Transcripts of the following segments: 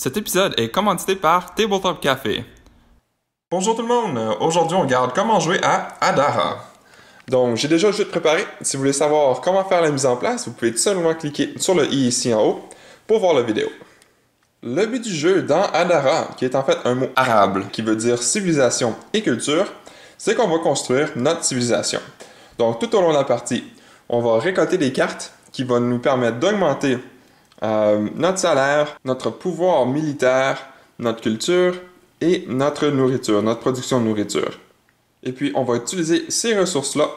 Cet épisode est commandité par Tabletop Café. Bonjour tout le monde, aujourd'hui on regarde comment jouer à Adara. Donc j'ai déjà le jeu de préparé, si vous voulez savoir comment faire la mise en place, vous pouvez tout simplement cliquer sur le i ici en haut pour voir la vidéo. Le but du jeu dans Adara, qui est en fait un mot arabe qui veut dire civilisation et culture, c'est qu'on va construire notre civilisation. Donc tout au long de la partie, on va récolter des cartes qui vont nous permettre d'augmenter notre salaire, notre pouvoir militaire, notre culture et notre nourriture, notre production de nourriture. Et puis, on va utiliser ces ressources-là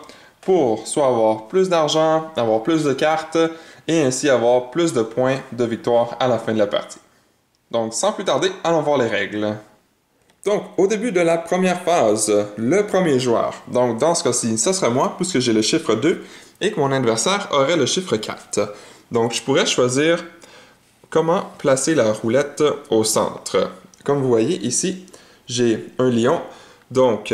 pour soit avoir plus d'argent, avoir plus de cartes et ainsi avoir plus de points de victoire à la fin de la partie. Donc, sans plus tarder, allons voir les règles. Donc, au début de la première phase, le premier joueur, donc dans ce cas-ci, ce serait moi, puisque j'ai le chiffre 2 et que mon adversaire aurait le chiffre 4. Donc, je pourrais choisir comment placer la roulette au centre. Comme vous voyez ici, j'ai un lion. Donc,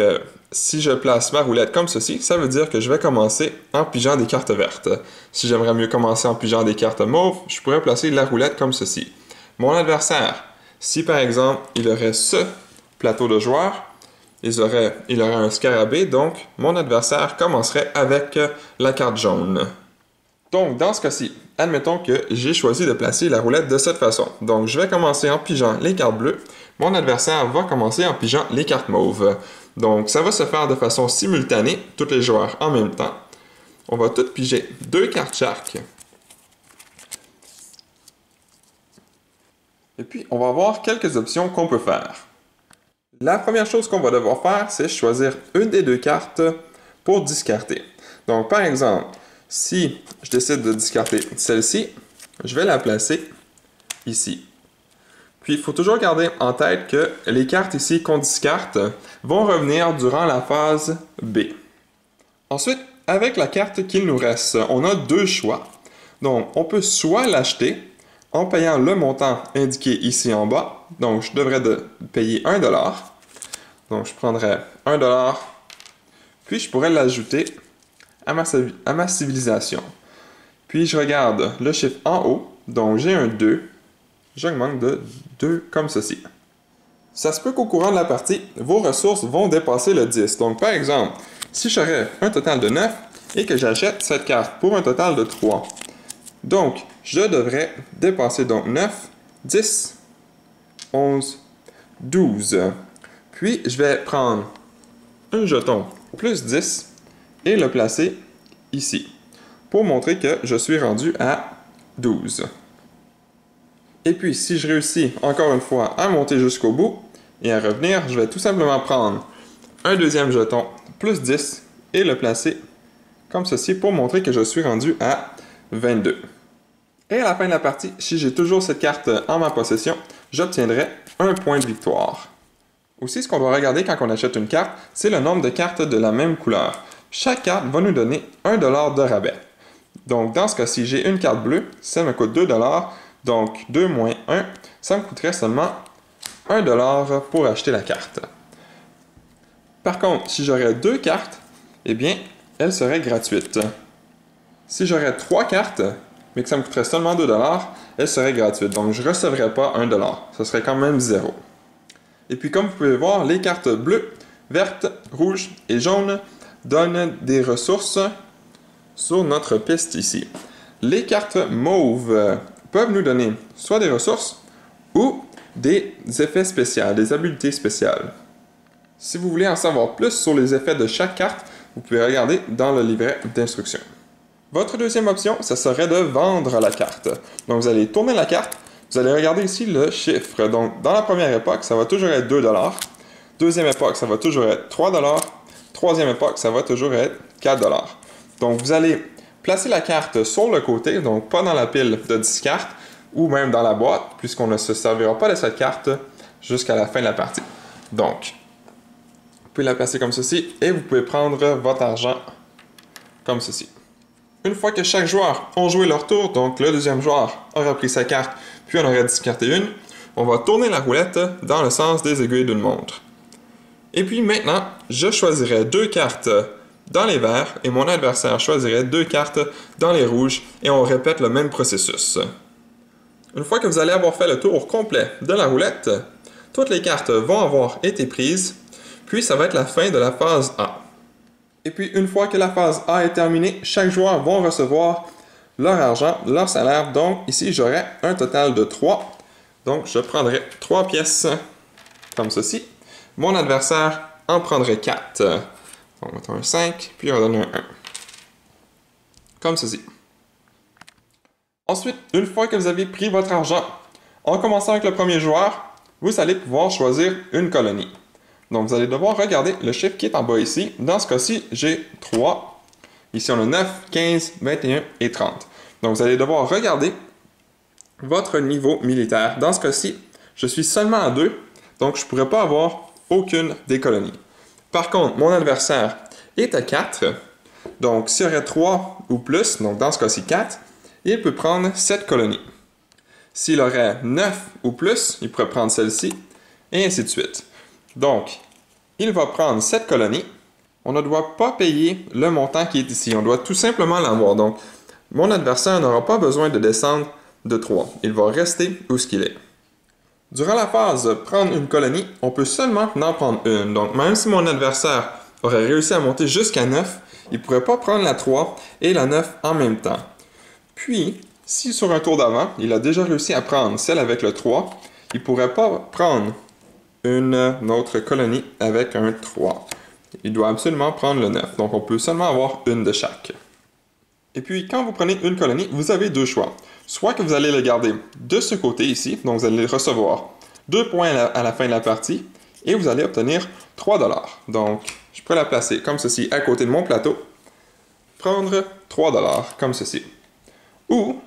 si je place ma roulette comme ceci, ça veut dire que je vais commencer en pigeant des cartes vertes. Si j'aimerais mieux commencer en pigeant des cartes mauves, je pourrais placer la roulette comme ceci. Mon adversaire, si par exemple, il aurait ce plateau de joueurs, il aurait un scarabée, donc mon adversaire commencerait avec la carte jaune. Donc, dans ce cas-ci, admettons que j'ai choisi de placer la roulette de cette façon. Donc, je vais commencer en pigeant les cartes bleues. Mon adversaire va commencer en pigeant les cartes mauves. Donc, ça va se faire de façon simultanée, tous les joueurs en même temps. On va toutes piger 2 cartes chaque. Et puis, on va avoir quelques options qu'on peut faire. La première chose qu'on va devoir faire, c'est choisir une des 2 cartes pour discarter. Donc, par exemple, si je décide de discarter celle-ci, je vais la placer ici. Puis, il faut toujours garder en tête que les cartes ici qu'on discarte vont revenir durant la phase B. Ensuite, avec la carte qu'il nous reste, on a 2 choix. Donc, on peut soit l'acheter en payant le montant indiqué ici en bas. Donc, je devrais payer 1$. Donc, je prendrais 1$, puis je pourrais l'ajouter à ma civilisation. Puis je regarde le chiffre en haut, donc j'ai un 2, j'augmente de 2 comme ceci. Ça se peut qu'au courant de la partie, vos ressources vont dépasser le 10. Donc par exemple, si j'aurais un total de 9 et que j'achète cette carte pour un total de 3, donc je devrais dépasser donc 9, 10, 11, 12. Puis je vais prendre un jeton plus 10 et le placer ici, pour montrer que je suis rendu à 12. Et puis, si je réussis encore une fois à monter jusqu'au bout et à revenir, je vais tout simplement prendre un deuxième jeton plus 10 et le placer comme ceci pour montrer que je suis rendu à 22. Et à la fin de la partie, si j'ai toujours cette carte en ma possession, j'obtiendrai un point de victoire. Aussi, ce qu'on doit regarder quand on achète une carte, c'est le nombre de cartes de la même couleur. Chaque carte va nous donner 1$ de rabais. Donc, dans ce cas-ci, j'ai une carte bleue, ça me coûte 2$. Donc, 2 moins 1, ça me coûterait seulement 1$ pour acheter la carte. Par contre, si j'aurais 2 cartes, eh bien, elles seraient gratuites. Si j'aurais 3 cartes, mais que ça me coûterait seulement 2$, elles seraient gratuites. Donc, je ne recevrais pas 1$. Ce serait quand même 0. Et puis, comme vous pouvez voir, les cartes bleues, vertes, rouges et jaunes donnent des ressources sur notre piste ici. Les cartes mauves peuvent nous donner soit des ressources ou des effets spéciaux, des habiletés spéciales. Si vous voulez en savoir plus sur les effets de chaque carte, vous pouvez regarder dans le livret d'instructions. Votre deuxième option, ce serait de vendre la carte. Donc, vous allez tourner la carte, vous allez regarder ici le chiffre. Donc, dans la première époque, ça va toujours être 2$. Deuxième époque, ça va toujours être 3$. Troisième époque, ça va toujours être 4$. Donc, vous allez placer la carte sur le côté, donc pas dans la pile de 10 cartes, ou même dans la boîte, puisqu'on ne se servira pas de cette carte jusqu'à la fin de la partie. Donc, vous pouvez la placer comme ceci, et vous pouvez prendre votre argent comme ceci. Une fois que chaque joueur a joué leur tour, donc le deuxième joueur aura pris sa carte, puis on aurait discarté une, on va tourner la roulette dans le sens des aiguilles d'une montre. Et puis maintenant, je choisirai 2 cartes dans les verts et mon adversaire choisirait 2 cartes dans les rouges et on répète le même processus. Une fois que vous allez avoir fait le tour complet de la roulette, toutes les cartes vont avoir été prises, puis ça va être la fin de la phase A. Et puis une fois que la phase A est terminée, chaque joueur va recevoir leur argent, leur salaire. Donc ici, j'aurai un total de 3. Donc je prendrai 3 pièces comme ceci. Mon adversaire en prendrait 4. On va mettre un 5, puis on donne un 1. Comme ceci. Ensuite, une fois que vous avez pris votre argent, en commençant avec le premier joueur, vous allez pouvoir choisir une colonie. Donc, vous allez devoir regarder le chiffre qui est en bas ici. Dans ce cas-ci, j'ai 3. Ici, on a 9, 15, 21 et 30. Donc, vous allez devoir regarder votre niveau militaire. Dans ce cas-ci, je suis seulement à 2, donc je ne pourrais pas avoir aucune des colonies. Par contre, mon adversaire est à 4. Donc, s'il y aurait 3 ou plus, donc dans ce cas-ci 4, il peut prendre 7 colonies. S'il aurait 9 ou plus, il pourrait prendre celle-ci, et ainsi de suite. Donc, il va prendre 7 colonies. On ne doit pas payer le montant qui est ici. On doit tout simplement l'avoir. Donc, mon adversaire n'aura pas besoin de descendre de 3. Il va rester où ce qu'il est. Durant la phase prendre une colonie, on peut seulement en prendre une. Donc, même si mon adversaire aurait réussi à monter jusqu'à 9, il ne pourrait pas prendre la 3 et la 9 en même temps. Puis, si sur un tour d'avant, il a déjà réussi à prendre celle avec le 3, il ne pourrait pas prendre une autre colonie avec un 3. Il doit absolument prendre le 9. Donc, on peut seulement avoir une de chaque. Et puis, quand vous prenez une colonie, vous avez deux choix. Soit que vous allez le garder de ce côté ici, donc vous allez recevoir 2 points à la fin de la partie, et vous allez obtenir 3 $. Donc, je peux la placer comme ceci à côté de mon plateau, prendre 3 $ comme ceci. Ou,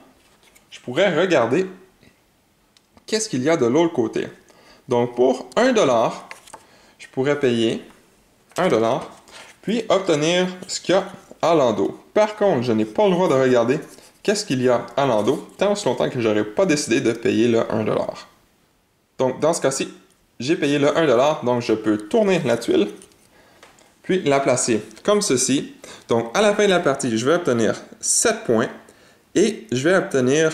je pourrais regarder qu'est-ce qu'il y a de l'autre côté. Donc, pour 1 $, je pourrais payer 1 $, puis obtenir ce qu'il y a à l'endos. Par contre, je n'ai pas le droit de regarder qu'est-ce qu'il y a à l'endos, tant aussi longtemps que je n'aurai pas décidé de payer le 1 $. Donc, dans ce cas-ci, j'ai payé le 1 $, donc je peux tourner la tuile, puis la placer comme ceci. Donc, à la fin de la partie, je vais obtenir 7 points, et je vais obtenir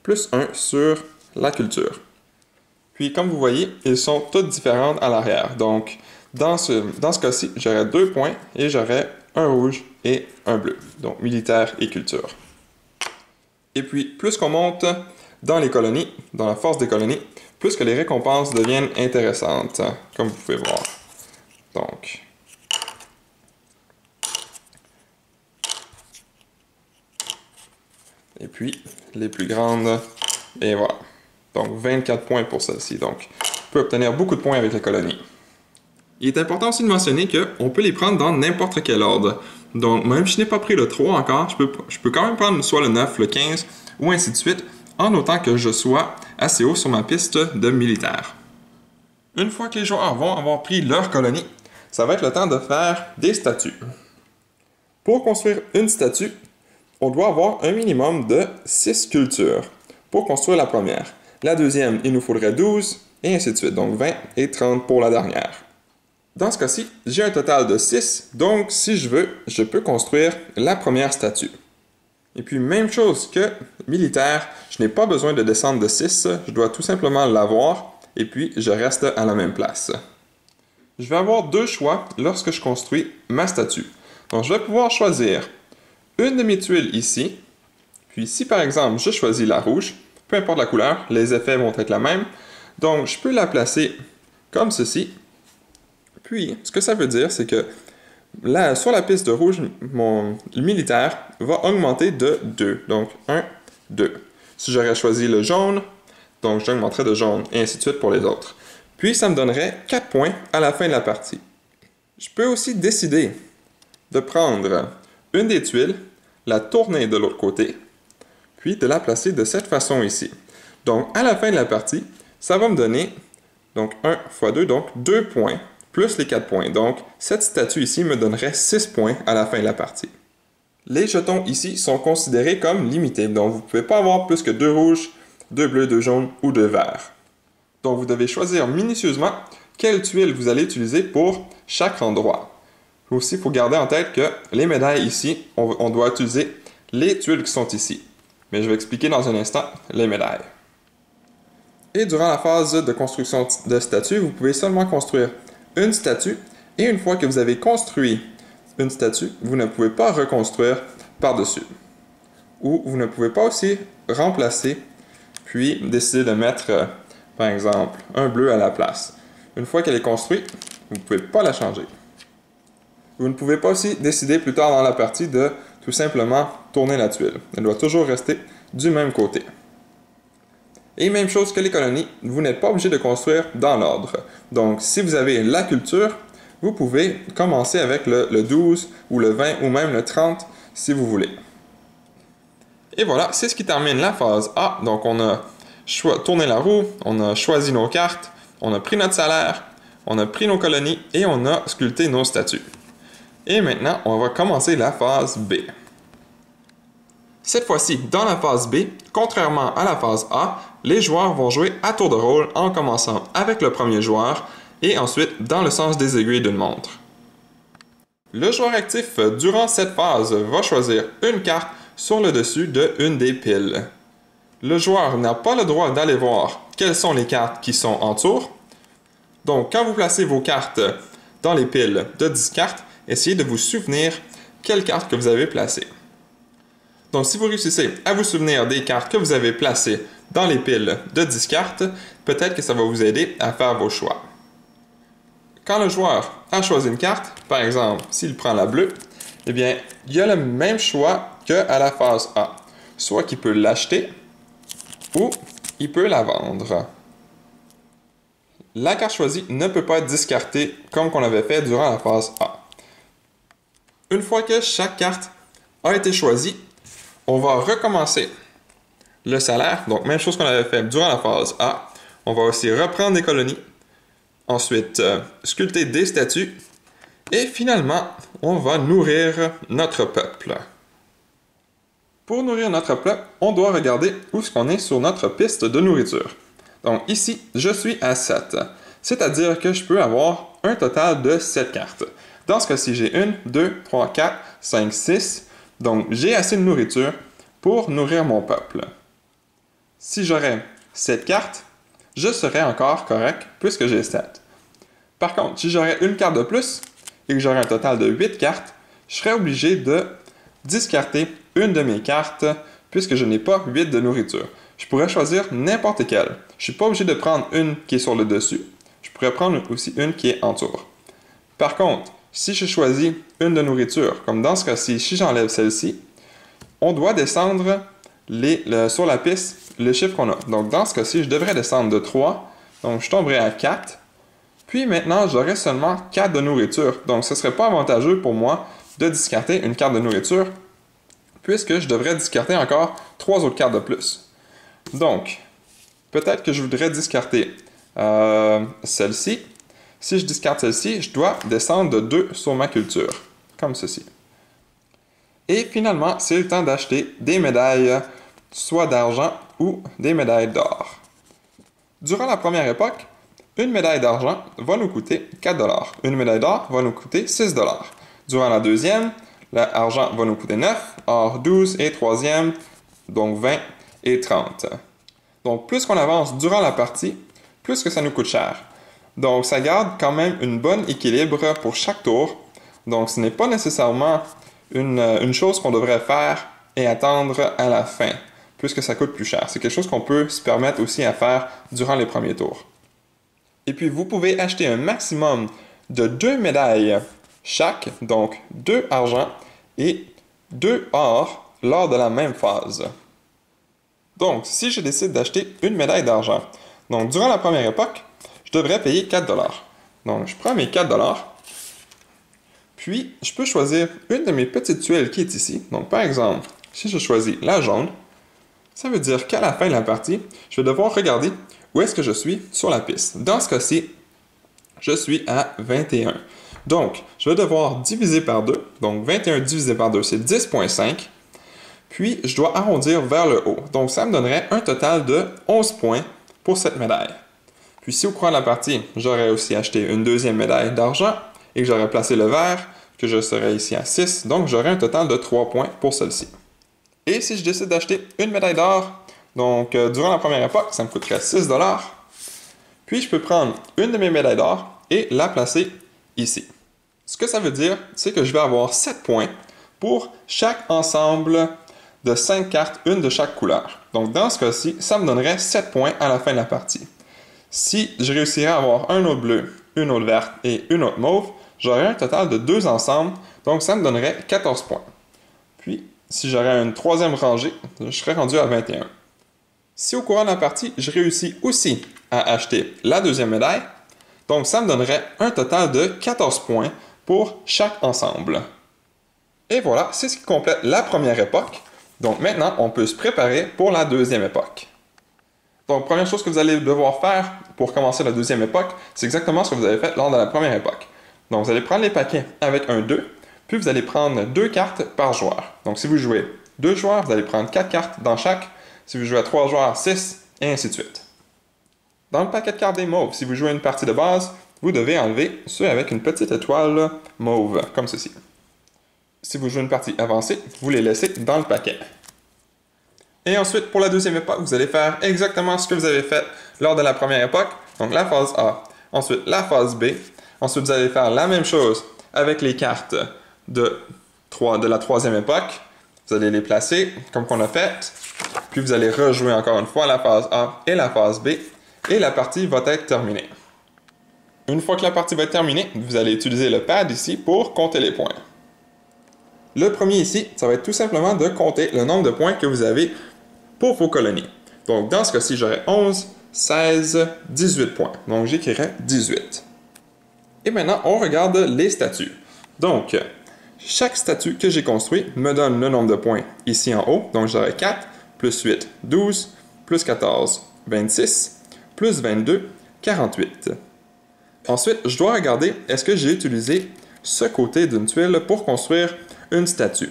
plus 1 sur la culture. Puis, comme vous voyez, ils sont toutes différentes à l'arrière. Donc, dans ce cas-ci, j'aurai 2 points et j'aurai un rouge et un bleu. Donc, militaire et culture. Et puis, plus qu'on monte dans les colonies, dans la force des colonies, plus que les récompenses deviennent intéressantes, comme vous pouvez voir. Donc, et puis, les plus grandes, et voilà. Donc, 24 points pour celle-ci. Donc, on peut obtenir beaucoup de points avec les colonies. Il est important aussi de mentionner qu'on peut les prendre dans n'importe quel ordre. Donc, même si je n'ai pas pris le 3 encore, je peux quand même prendre soit le 9, le 15, ou ainsi de suite, en autant que je sois assez haut sur ma piste de militaire. Une fois que les joueurs vont avoir pris leur colonie, ça va être le temps de faire des statues. Pour construire une statue, on doit avoir un minimum de 6 cultures pour construire la première. La deuxième, il nous faudrait 12, et ainsi de suite. Donc 20 et 30 pour la dernière. Dans ce cas-ci, j'ai un total de 6, donc si je veux, je peux construire la première statue. Et puis, même chose que militaire, je n'ai pas besoin de descendre de 6, je dois tout simplement l'avoir, et puis je reste à la même place. Je vais avoir deux choix lorsque je construis ma statue. Donc, je vais pouvoir choisir une de mes tuiles ici, puis si par exemple je choisis la rouge, peu importe la couleur, les effets vont être la même, donc je peux la placer comme ceci. Puis, ce que ça veut dire, c'est que là, sur la piste de rouge, mon militaire va augmenter de 2. Donc, 1, 2. Si j'aurais choisi le jaune, donc j'augmenterais de jaune, et ainsi de suite pour les autres. Puis, ça me donnerait 4 points à la fin de la partie. Je peux aussi décider de prendre une des tuiles, la tourner de l'autre côté, puis de la placer de cette façon ici. Donc, à la fin de la partie, ça va me donner donc 1 x 2, donc 2 points, plus les 4 points. Donc, cette statue ici me donnerait 6 points à la fin de la partie. Les jetons ici sont considérés comme limités, donc vous ne pouvez pas avoir plus que 2 rouges, 2 bleus, 2 jaunes ou 2 verts. Donc, vous devez choisir minutieusement quelle tuile vous allez utiliser pour chaque endroit. Aussi, il faut garder en tête que les médailles ici, on doit utiliser les tuiles qui sont ici. Mais je vais expliquer dans un instant les médailles. Et durant la phase de construction de statue, vous pouvez seulement construire une statue. Et une fois que vous avez construit une statue, vous ne pouvez pas reconstruire par-dessus. Ou vous ne pouvez pas aussi remplacer, puis décider de mettre, par exemple, un bleu à la place. Une fois qu'elle est construite, vous ne pouvez pas la changer. Vous ne pouvez pas aussi décider plus tard dans la partie de tout simplement tourner la tuile. Elle doit toujours rester du même côté. Et même chose que les colonies, vous n'êtes pas obligé de construire dans l'ordre. Donc, si vous avez la culture, vous pouvez commencer avec le 12 ou le 20 ou même le 30 si vous voulez. Et voilà, c'est ce qui termine la phase A. Donc, on a tourné la roue, on a choisi nos cartes, on a pris notre salaire, on a pris nos colonies et on a sculpté nos statues. Et maintenant, on va commencer la phase B. Cette fois-ci, dans la phase B, contrairement à la phase A, les joueurs vont jouer à tour de rôle en commençant avec le premier joueur et ensuite dans le sens des aiguilles d'une montre. Le joueur actif durant cette phase va choisir une carte sur le dessus de une des piles. Le joueur n'a pas le droit d'aller voir quelles sont les cartes qui sont en tour. Donc, quand vous placez vos cartes dans les piles de 10 cartes, essayez de vous souvenir quelles cartes que vous avez placées. Donc, si vous réussissez à vous souvenir des cartes que vous avez placées dans les piles de 10 cartes, peut-être que ça va vous aider à faire vos choix. Quand le joueur a choisi une carte, par exemple, s'il prend la bleue, eh bien, il y a le même choix qu'à la phase A. Soit qu'il peut l'acheter ou il peut la vendre. La carte choisie ne peut pas être discartée comme on avait fait durant la phase A. Une fois que chaque carte a été choisie, on va recommencer le salaire. Donc, même chose qu'on avait fait durant la phase A. On va aussi reprendre des colonies. Ensuite, sculpter des statues. Et finalement, on va nourrir notre peuple. Pour nourrir notre peuple, on doit regarder où est-ce qu'on est sur notre piste de nourriture. Donc ici, je suis à 7. C'est-à-dire que je peux avoir un total de 7 cartes. Dans ce cas-ci, j'ai 1, 2, 3, 4, 5, 6. Donc j'ai assez de nourriture pour nourrir mon peuple. Si j'aurais 7 cartes, je serais encore correct puisque j'ai 7. Par contre, si j'aurais une carte de plus et que j'aurais un total de 8 cartes, je serais obligé de discarter une de mes cartes puisque je n'ai pas 8 de nourriture. Je pourrais choisir n'importe quelle. Je ne suis pas obligé de prendre une qui est sur le dessus. Je pourrais prendre aussi une qui est en tour. Par contre, si je choisis une de nourriture, comme dans ce cas-ci, si j'enlève celle-ci, on doit descendre sur la piste le chiffre qu'on a. Donc dans ce cas-ci, je devrais descendre de 3. Donc je tomberai à 4. Puis maintenant, j'aurai seulement 4 de nourriture. Donc ce ne serait pas avantageux pour moi de discarter une carte de nourriture, puisque je devrais discarter encore 3 autres cartes de plus. Donc, peut-être que je voudrais discarter celle-ci. Si je discarte celle-ci, je dois descendre de 2 sur ma culture, comme ceci. Et finalement, c'est le temps d'acheter des médailles, soit d'argent ou des médailles d'or. Durant la première époque, une médaille d'argent va nous coûter 4 $. Une médaille d'or va nous coûter 6 $. Durant la deuxième, l'argent va nous coûter 9, or 12 et troisième, donc 20 et 30. Donc, plus qu'on avance durant la partie, plus que ça nous coûte cher. Donc, ça garde quand même un bon équilibre pour chaque tour. Donc, ce n'est pas nécessairement une chose qu'on devrait faire et attendre à la fin, puisque ça coûte plus cher. C'est quelque chose qu'on peut se permettre aussi à faire durant les premiers tours. Et puis, vous pouvez acheter un maximum de 2 médailles chaque, donc 2 argent et 2 or lors de la même phase. Donc, si je décide d'acheter une médaille d'argent, donc durant la première époque, je devrais payer 4 $. Donc, je prends mes 4 $, puis je peux choisir une de mes petites tuiles qui est ici. Donc, par exemple, si je choisis la jaune, ça veut dire qu'à la fin de la partie, je vais devoir regarder où est-ce que je suis sur la piste. Dans ce cas-ci, je suis à 21. Donc, je vais devoir diviser par 2. Donc, 21 divisé par 2, c'est 10,5. Puis, je dois arrondir vers le haut. Donc, ça me donnerait un total de 11 points pour cette médaille. Puis, si au cours de la partie, j'aurais aussi acheté une deuxième médaille d'argent et que j'aurais placé le vert, que je serais ici à 6, donc j'aurais un total de 3 points pour celle-ci. Et si je décide d'acheter une médaille d'or, Donc, durant la première époque, ça me coûterait 6 $. Puis, je peux prendre une de mes médailles d'or et la placer ici. Ce que ça veut dire, c'est que je vais avoir 7 points pour chaque ensemble de 5 cartes, une de chaque couleur. Donc, dans ce cas-ci, ça me donnerait 7 points à la fin de la partie. Si je réussirais à avoir un autre bleu, une autre verte et une autre mauve, j'aurais un total de 2 ensembles, donc ça me donnerait 14 points. Puis, si j'aurais une troisième rangée, je serais rendu à 21. Si au courant de la partie, je réussis aussi à acheter la deuxième médaille, donc ça me donnerait un total de 14 points pour chaque ensemble. Et voilà, c'est ce qui complète la première époque. Donc maintenant, on peut se préparer pour la deuxième époque. Donc, première chose que vous allez devoir faire pour commencer la deuxième époque, c'est exactement ce que vous avez fait lors de la première époque. Donc, vous allez prendre les paquets avec un 2, puis vous allez prendre 2 cartes par joueur. Donc, si vous jouez 2 joueurs, vous allez prendre 4 cartes dans chaque. Si vous jouez à 3 joueurs, 6, et ainsi de suite. Dans le paquet de cartes des mauves, si vous jouez une partie de base, vous devez enlever ceux avec une petite étoile mauve, comme ceci. Si vous jouez une partie avancée, vous les laissez dans le paquet. Et ensuite, pour la deuxième époque, vous allez faire exactement ce que vous avez fait lors de la première époque, donc la phase A. Ensuite, la phase B. Ensuite, vous allez faire la même chose avec les cartes de la troisième époque. Vous allez les placer comme qu'on a fait. Puis vous allez rejouer encore une fois la phase A et la phase B. Et la partie va être terminée. Une fois que la partie va être terminée, vous allez utiliser le pad ici pour compter les points. Le premier ici, ça va être tout simplement de compter le nombre de points que vous avez pour vos colonies. Donc, dans ce cas-ci, j'aurai 11, 16, 18 points. Donc, j'écrirai 18. Et maintenant, on regarde les statues. Donc, chaque statue que j'ai construit me donne le nombre de points ici en haut. Donc, j'aurai 4, plus 8, 12, plus 14, 26, plus 22, 48. Ensuite, je dois regarder est-ce que j'ai utilisé ce côté d'une tuile pour construire une statue.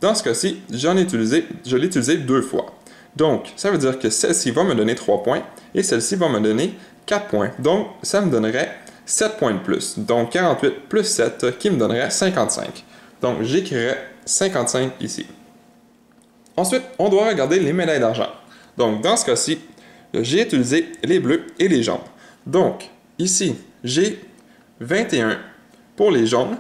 Dans ce cas-ci, je l'ai utilisé 2 fois. Donc, ça veut dire que celle-ci va me donner 3 points et celle-ci va me donner 4 points. Donc, ça me donnerait 7 points de plus. Donc, 48 plus 7 qui me donnerait 55. Donc, j'écrirai 55 ici. Ensuite, on doit regarder les médailles d'argent. Donc, dans ce cas-ci, j'ai utilisé les bleus et les jaunes. Donc, ici, j'ai 21 pour les jaunes.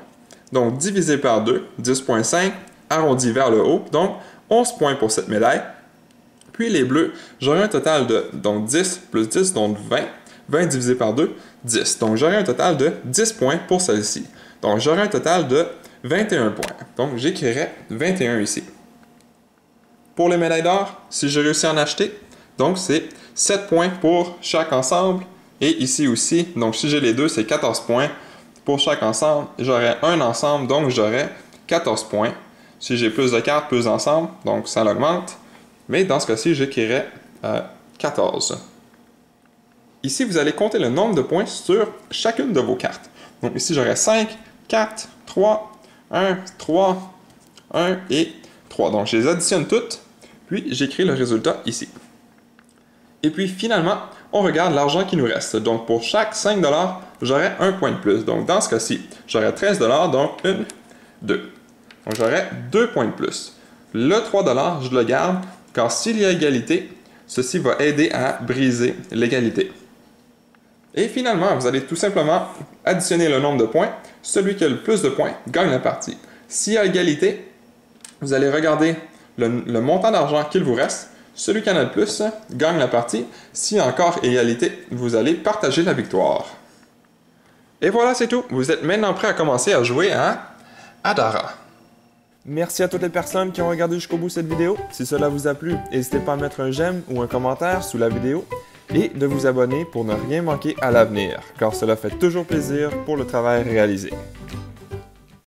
Donc, divisé par 2, 10,5, arrondi vers le haut. Donc, 11 points pour cette médaille. Puis les bleus, j'aurai un total de 10 plus 10, donc 20. 20 divisé par 2, 10. Donc j'aurai un total de 10 points pour celle-ci. Donc j'aurai un total de 21 points. Donc j'écrirai 21 ici. Pour les médailles d'or, si j'ai réussi à en acheter, donc c'est 7 points pour chaque ensemble. Et ici aussi, donc si j'ai les deux, c'est 14 points pour chaque ensemble. J'aurai un ensemble, donc j'aurai 14 points. Si j'ai plus de cartes, plus d'ensemble, donc ça l'augmente. Mais dans ce cas-ci, j'écrirai 14. Ici, vous allez compter le nombre de points sur chacune de vos cartes. Donc ici, j'aurai 5, 4, 3, 1, 3, 1 et 3. Donc je les additionne toutes, puis j'écris le résultat ici. Et puis finalement, on regarde l'argent qui nous reste. Donc pour chaque 5 $, j'aurai un point de plus. Donc dans ce cas-ci, j'aurai 13 $, donc 1, 2. Donc j'aurai 2 points de plus. Le 3 $, je le garde. Car s'il y a égalité, ceci va aider à briser l'égalité. Et finalement, vous allez tout simplement additionner le nombre de points. Celui qui a le plus de points gagne la partie. S'il y a égalité, vous allez regarder le montant d'argent qu'il vous reste. Celui qui en a le plus gagne la partie. S'il y a encore égalité, vous allez partager la victoire. Et voilà, c'est tout. Vous êtes maintenant prêt à commencer à jouer à Adara. Merci à toutes les personnes qui ont regardé jusqu'au bout cette vidéo. Si cela vous a plu, n'hésitez pas à mettre un j'aime ou un commentaire sous la vidéo et de vous abonner pour ne rien manquer à l'avenir, car cela fait toujours plaisir pour le travail réalisé.